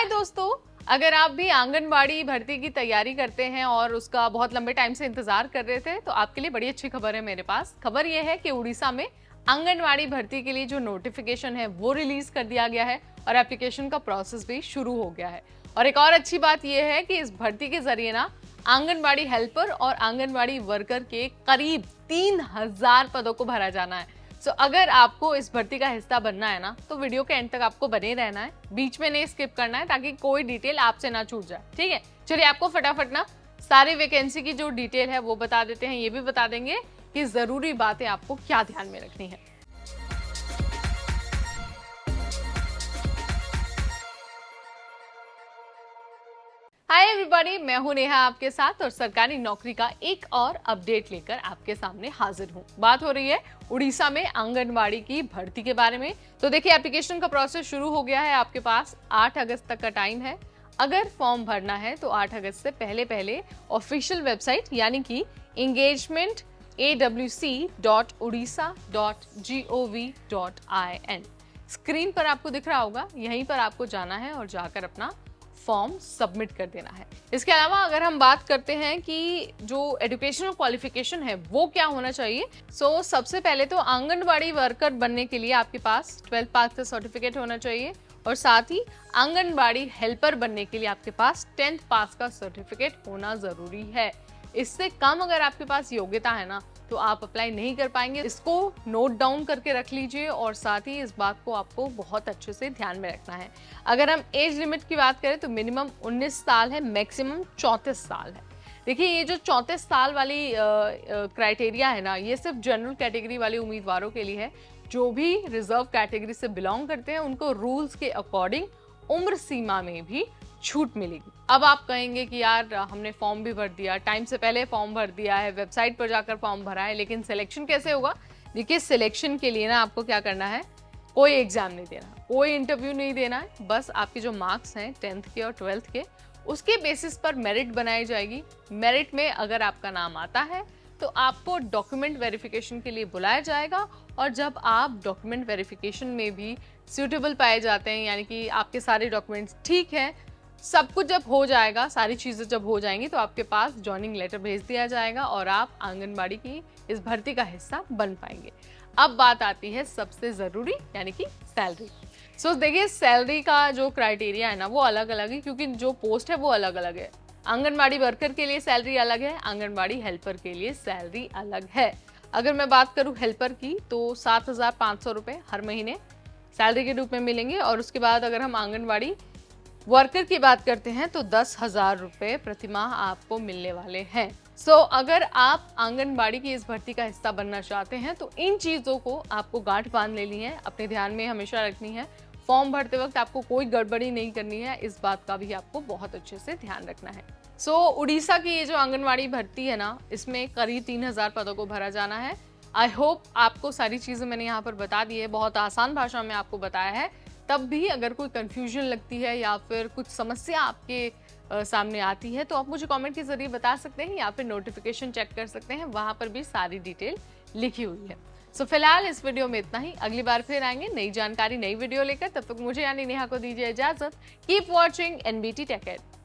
दोस्तों, अगर आप भी आंगनबाड़ी भर्ती की तैयारी करते हैं और उसका बहुत लंबे टाइम से इंतजार कर रहे थे, तो आपके लिए बड़ी अच्छी खबर है मेरे पास। खबर यह है कि उड़ीसा में आंगनबाड़ी भर्ती के लिए जो नोटिफिकेशन है वो रिलीज कर दिया गया है और एप्लीकेशन का प्रोसेस भी शुरू हो गया है। और एक और अच्छी बात यह है कि इस भर्ती के जरिए ना आंगनबाड़ी हेल्पर और आंगनबाड़ी वर्कर के करीब 3000 पदों को भरा जाना है। अगर आपको इस भर्ती का हिस्सा बनना है ना, तो वीडियो के एंड तक आपको बने रहना है, बीच में नहीं स्किप करना है ताकि कोई डिटेल आपसे ना छूट जाए। ठीक है, चलिए आपको फटाफट ना सारी वैकेंसी की जो डिटेल है वो बता देते हैं। ये भी बता देंगे कि जरूरी बातें आपको क्या ध्यान में रखनी है। हाय एवरीबॉडी, मैं हूं नेहा आपके साथ और सरकारी नौकरी का एक और अपडेट लेकर आपके सामने हाजिर हूं। बात हो रही है उड़ीसा में आंगनबाड़ी की भर्ती के बारे में। तो देखिए, एप्लीकेशन का प्रोसेस शुरू हो गया है। आपके पास 8 अगस्त तक का टाइम है। अगर फॉर्म भरना है तो 8 अगस्त से पहले ऑफिशियल वेबसाइट यानी कि engagement.awc.odisha.gov.in स्क्रीन पर आपको दिख रहा होगा, यहीं पर आपको जाना है और जाकर अपना फॉर्म सबमिट कर देना है। इसके अलावा अगर हम बात करते हैं कि जो एजुकेशनल क्वालिफिकेशन है वो क्या होना चाहिए, सबसे पहले तो आंगनबाड़ी वर्कर बनने के लिए आपके पास 12th पास का सर्टिफिकेट होना चाहिए और साथ ही आंगनबाड़ी हेल्पर बनने के लिए आपके पास 10th पास का सर्टिफिकेट होना जरूरी है। इससे कम अगर आपके पास योग्यता है ना, तो आप अप्लाई नहीं कर पाएंगे। इसको नोट डाउन करके रख लीजिए और साथ ही इस बात को आपको बहुत अच्छे से ध्यान में रखना है। अगर हम एज लिमिट की बात करें तो मिनिमम 19 साल है, मैक्सिमम 34 साल है। देखिए, ये जो 34 साल वाली क्राइटेरिया है ना, ये सिर्फ जनरल कैटेगरी वाले उम्मीदवारों के लिए है। जो भी रिजर्व कैटेगरी से बिलोंग करते हैं उनको रूल्स के अकॉर्डिंग उम्र सीमा में भी छूट मिलेगी। अब आप कहेंगे कि यार हमने फॉर्म भी भर दिया, टाइम से पहले फॉर्म भर दिया है, वेबसाइट पर जाकर फॉर्म भरा है, लेकिन सिलेक्शन कैसे होगा? देखिए, सिलेक्शन के लिए ना आपको क्या करना है, कोई एग्जाम नहीं देना, कोई इंटरव्यू नहीं देना है। बस आपके जो मार्क्स हैं 10th के और 12th के, उसके बेसिस पर मेरिट बनाई जाएगी। मेरिट में अगर आपका नाम आता है तो आपको डॉक्यूमेंट वेरिफिकेशन के लिए बुलाया जाएगा और जब आप डॉक्यूमेंट वेरिफिकेशन में भी सूटेबल पाए जाते हैं, यानी कि आपके सारे डॉक्यूमेंट्स ठीक हैं, सब कुछ जब हो जाएगा, सारी चीज़ें जब हो जाएंगी, तो आपके पास जॉइनिंग लेटर भेज दिया जाएगा और आप आंगनबाड़ी की इस भर्ती का हिस्सा बन पाएंगे। अब बात आती है सबसे ज़रूरी, यानी कि सैलरी। देखिए, सैलरी का जो क्राइटेरिया है ना वो अलग अलग है, क्योंकि जो पोस्ट है वो अलग अलग है। आंगनबाड़ी वर्कर के लिए सैलरी अलग है, आंगनबाड़ी हेल्पर के लिए सैलरी अलग है। अगर मैं बात करूँ हेल्पर की तो 7,500 रुपये हर महीने सैलरी के रूप में मिलेंगे। और उसके बाद अगर हम आंगनबाड़ी वर्कर की बात करते हैं तो 10,000 रुपये प्रतिमाह आपको मिलने वाले हैं। अगर आप आंगनबाड़ी की इस भर्ती का हिस्सा बनना चाहते हैं तो इन चीज़ों को आपको गांठ बांध लेनी है, अपने ध्यान में हमेशा रखनी है। फॉर्म भरते वक्त आपको कोई गड़बड़ी नहीं करनी है, इस बात का भी आपको बहुत अच्छे से ध्यान रखना है। उड़ीसा की ये जो आंगनबाड़ी भर्ती है ना, इसमें करीब 3000 पदों को भरा जाना है। आई होप आपको सारी चीज़ें मैंने यहाँ पर बता दी है, बहुत आसान भाषा में आपको बताया है। तब भी अगर कोई कंफ्यूजन लगती है या फिर कुछ समस्या आपके सामने आती है तो आप मुझे कमेंट के जरिए बता सकते हैं या फिर नोटिफिकेशन चेक कर सकते हैं, वहां पर भी सारी डिटेल लिखी हुई है। फिलहाल इस वीडियो में इतना ही। अगली बार फिर आएंगे नई जानकारी, नई वीडियो लेकर। तब तक मुझे यानी नेहा को दीजिए इजाजत। Keep watching NBT tech add.